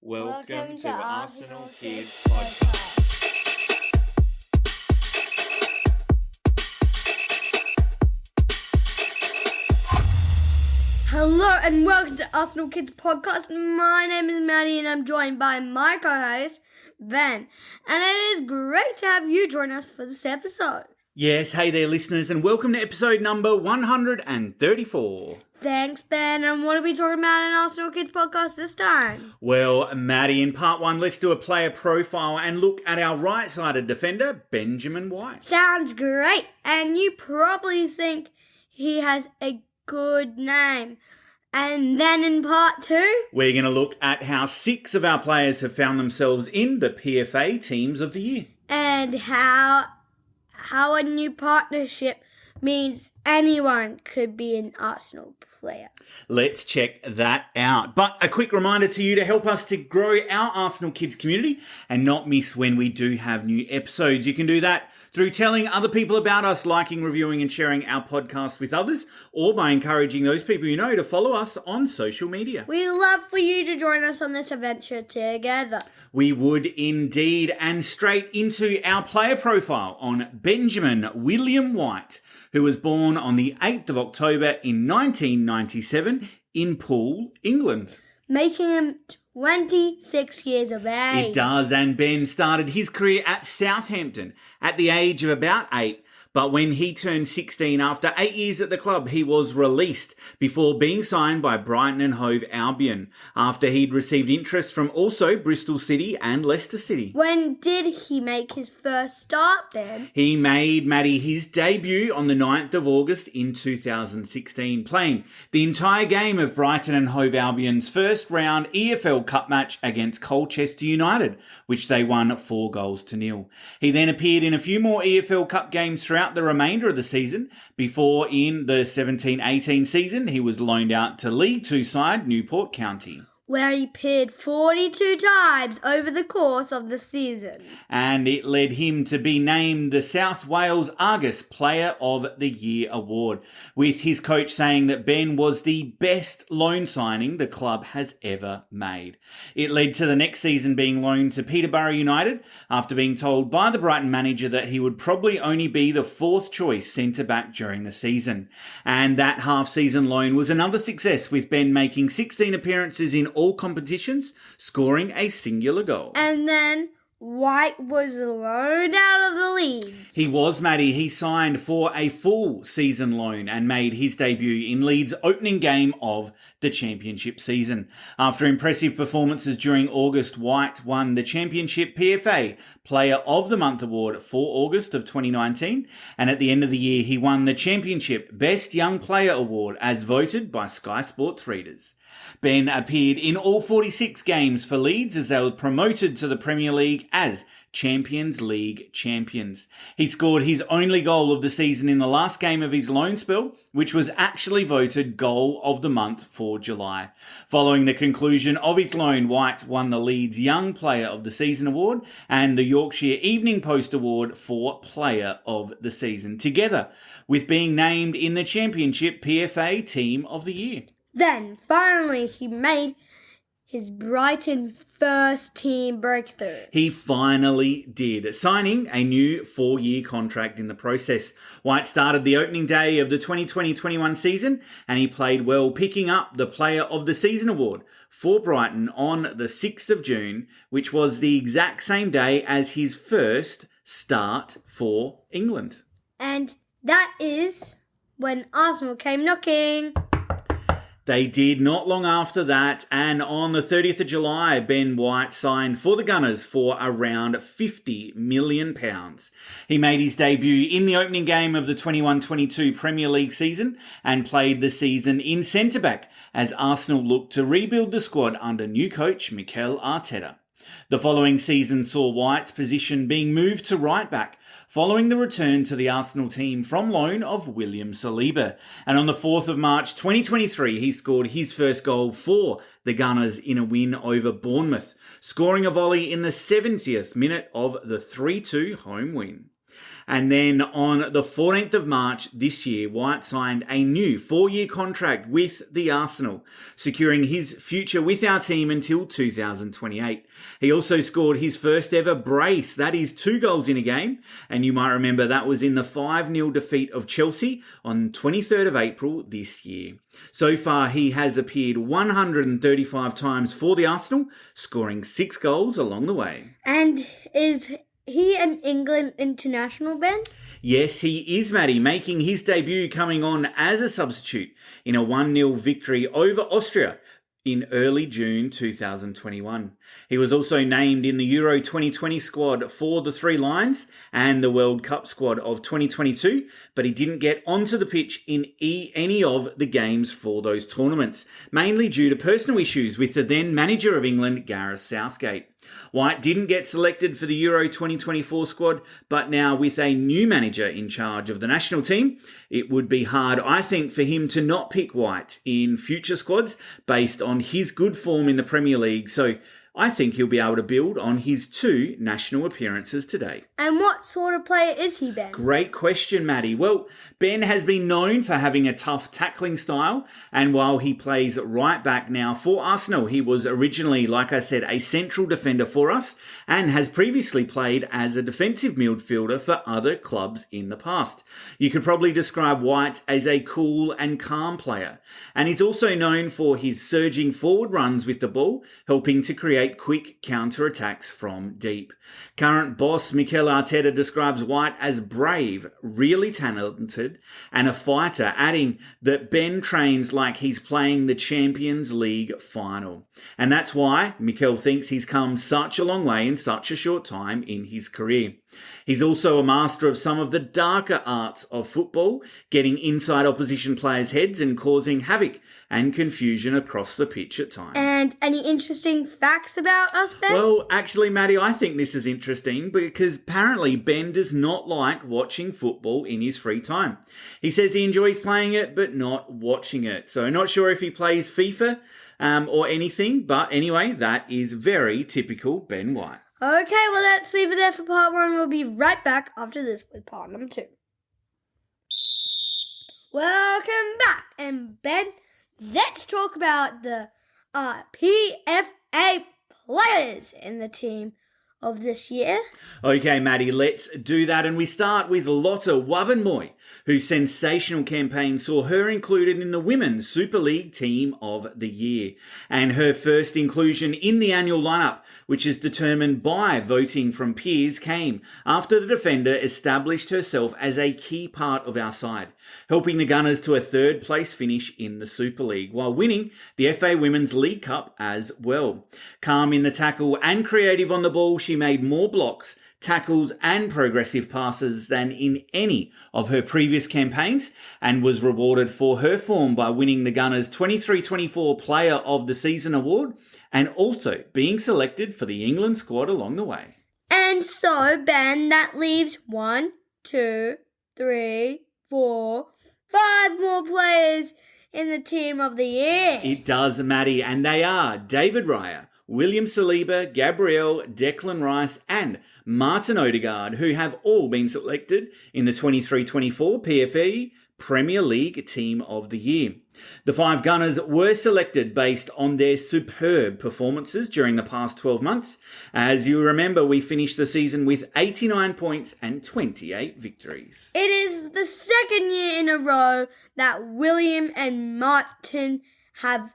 Welcome to Arsenal Kids Podcast. Hello and welcome to Arsenal Kids Podcast. My name is Madi and I'm joined by my co-host, Ben. And it is great to have you join us for this episode. Yes, hey there listeners, and welcome to episode number 134. Thanks, Ben. And what are we talking about in Arsenal Kids Podcast this time? Well, Maddie, in part one, let's do a player profile and look at our right-sided defender, Benjamin White. Sounds great. And you probably think he has a good name. And then in part two, we're going to look at how 6 of our players have found themselves in the PFA Teams of the Year. And how a new partnership means anyone could be an Arsenal player. Let's check that out. But a quick reminder to you to help us to grow our Arsenal Kids community and not miss when we do have new episodes. You can do that through telling other people about us, liking, reviewing and sharing our podcast with others, or by encouraging those people you know to follow us on social media. We'd love for you to join us on this adventure together. We would indeed. And straight into our player profile on Benjamin William White, who was born on the 8th of October in 1997 in Poole, England. Making him 26 years of age. It does, and Ben started his career at Southampton at the age of about 8. But when he turned 16 after 8 years at the club, he was released before being signed by Brighton and Hove Albion after he'd received interest from also Bristol City and Leicester City. When did he make his first start then? He made Madi his debut on the 9th of August in 2016, playing the entire game of Brighton and Hove Albion's first round EFL Cup match against Colchester United, which they won 4-0. He then appeared in a few more EFL Cup games throughout the remainder of the season before in the 17-18 season he was loaned out to League 2 side Newport County, where he appeared 42 times over the course of the season. And it led him to be named the South Wales Argus Player of the Year award, with his coach saying that Ben was the best loan signing the club has ever made. It led to the next season being loaned to Peterborough United after being told by the Brighton manager that he would probably only be the 4th choice centre-back during the season. And that half-season loan was another success, with Ben making 16 appearances in all competitions, scoring a singular goal. And then White was loaned out of the league. He was, Madi. He signed for a full season loan and made his debut in Leeds' opening game of the championship season. After impressive performances during August, White won the Championship PFA Player of the Month award for August of 2019, and at the end of the year he won the Championship Best Young Player award as voted by Sky Sports readers. Ben appeared in all 46 games for Leeds as they were promoted to the Premier League as Champions League champions. He scored his only goal of the season in the last game of his loan spell, which was actually voted Goal of the Month for July. Following the conclusion of his loan, White won the Leeds Young Player of the Season award and the Yorkshire Evening Post award for Player of the Season, together with being named in the Championship PFA Team of the Year. Then, finally, he made his Brighton first team breakthrough. He finally did, signing a new 4-year contract in the process. White started the opening day of the 2020-21 season and he played well, picking up the Player of the Season award for Brighton on the 6th of June, which was the exact same day as his first start for England. And that is when Arsenal came knocking. They did not long after that, and on the 30th of July, Ben White signed for the Gunners for around £50 million. He made his debut in the opening game of the 21-22 Premier League season and played the season in centre-back as Arsenal looked to rebuild the squad under new coach Mikel Arteta. The following season saw White's position being moved to right-back, following the return to the Arsenal team from loan of William Saliba. And on the 4th of March 2023, he scored his first goal for the Gunners in a win over Bournemouth, scoring a volley in the 70th minute of the 3-2 home win. And then on the 14th of March this year, White signed a new 4-year contract with the Arsenal, securing his future with our team until 2028. He also scored his first ever brace, that is 2 goals in a game, and you might remember that was in the 5-0 defeat of Chelsea on 23rd of April this year. So far, he has appeared 135 times for the Arsenal, scoring 6 goals along the way. And is he an England international, Ben? Yes, he is, Madi, making his debut coming on as a substitute in a 1-0 victory over Austria in early June 2021. He was also named in the Euro 2020 squad for the Three Lions and the World Cup squad of 2022, but he didn't get onto the pitch in any of the games for those tournaments, mainly due to personal issues with the then manager of England, Gareth Southgate. White didn't get selected for the Euro 2024 squad, but now with a new manager in charge of the national team, it would be hard, I think, for him to not pick White in future squads based on his good form in the Premier League. So I think he'll be able to build on his 2 national appearances today. And what sort of player is he, Ben? Great question, Madi. Well, Ben has been known for having a tough tackling style, and while he plays right back now for Arsenal, he was originally, like I said, a central defender for us and has previously played as a defensive midfielder for other clubs in the past. You could probably describe White as a cool and calm player, and he's also known for his surging forward runs with the ball, helping to create quick counter-attacks from deep. Current boss Mikel Arteta describes White as brave, really talented, and a fighter, adding that Ben trains like he's playing the Champions League final. And that's why Mikel thinks he's come such a long way in such a short time in his career. He's also a master of some of the darker arts of football, getting inside opposition players' heads and causing havoc and confusion across the pitch at times. And any interesting facts about us, Ben? Well, actually, Maddie, I think this is interesting because apparently Ben does not like watching football in his free time. He says he enjoys playing it, but not watching it. So not sure if he plays FIFA or anything, but anyway, that is very typical Ben White. Okay, well, let's leave it there for part 1. We'll be right back after this with part number 2. Welcome back. And Ben, let's talk about the PFA players in the team of this year. Okay, Maddie, let's do that. And we start with Lotte Wubbenmoy, whose sensational campaign saw her included in the Women's Super League Team of the Year, and her first inclusion in the annual lineup, which is determined by voting from peers, came after the defender established herself as a key part of our side, helping the Gunners to a 3rd place finish in the Super League, while winning the FA Women's League Cup as well. Calm in the tackle and creative on the ball, she made more blocks, tackles and progressive passes than in any of her previous campaigns, and was rewarded for her form by winning the Gunners' 23-24 Player of the Season award and also being selected for the England squad along the way. And so, Ben, that leaves 1, 2, 3, 4, 5 more players in the Team of the Year. It does, Maddie, and they are David Raya, William Saliba, Gabriel, Declan Rice and Martin Odegaard, who have all been selected in the 23-24 PFA Premier League Team of the Year. The 5 Gunners were selected based on their superb performances during the past 12 months. As you remember, we finished the season with 89 points and 28 victories. It is the 2nd year in a row that William and Martin have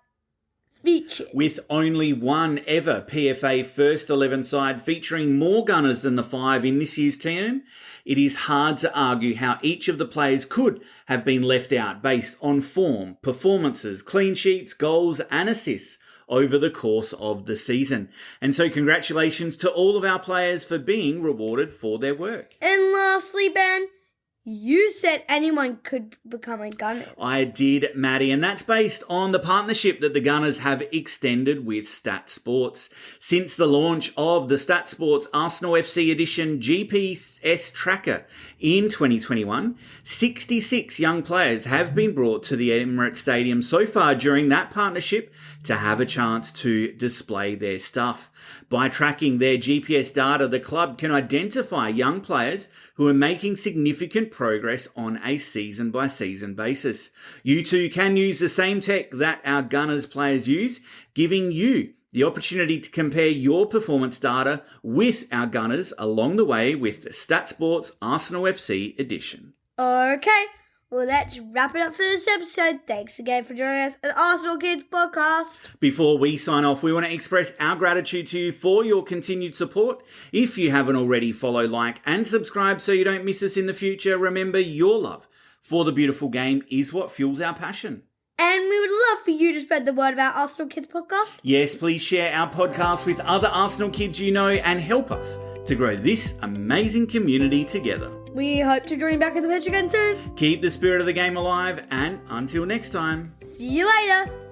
featured, with only one ever PFA First 11 side featuring more Gunners than the 5 in this year's team. It is hard to argue how each of the players could have been left out based on form, performances, clean sheets, goals and assists over the course of the season. And so congratulations to all of our players for being rewarded for their work. And lastly, Ben, You said anyone could become a Gunners. I did, Maddie, and that's based on the partnership that the Gunners have extended with Statsport. Since the launch of the Statsport Arsenal FC Edition GPS tracker in 2021, 66 young players have been brought to the Emirates Stadium so far during that partnership to have a chance to display their stuff. By tracking their GPS data, the club can identify young players who are making significant progress on a season-by-season basis. You too can use the same tech that our Gunners players use, giving you the opportunity to compare your performance data with our Gunners along the way with the Statsports Arsenal FC edition. Okay, well, let's wrap it up for this episode. Thanks again for joining us at Arsenal Kids Podcast. Before we sign off, we want to express our gratitude to you for your continued support. If you haven't already, follow, like, and subscribe so you don't miss us in the future. Remember, your love for the beautiful game is what fuels our passion. And we would love for you to spread the word about Arsenal Kids Podcast. Yes, please share our podcast with other Arsenal kids you know and help us to grow this amazing community together. We hope to join you back in the pitch again soon. Keep the spirit of the game alive, and until next time. See you later.